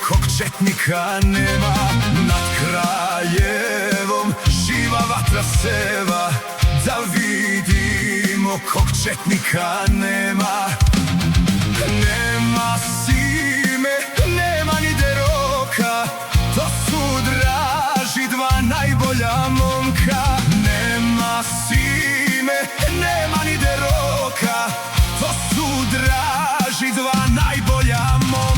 kog četnika nema. Nad Kraljevom živa vatra seva, da vidimo kog četnika nema. Nema Sime, nema ni Deroka, to su Draži dva najbolja momka. Nema Sime, nema ni Deroka, to su Draži dva najbolja momka.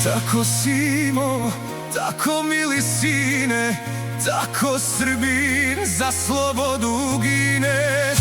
Tako Simo, tako mili sine, tako Srbin za slobodu gine.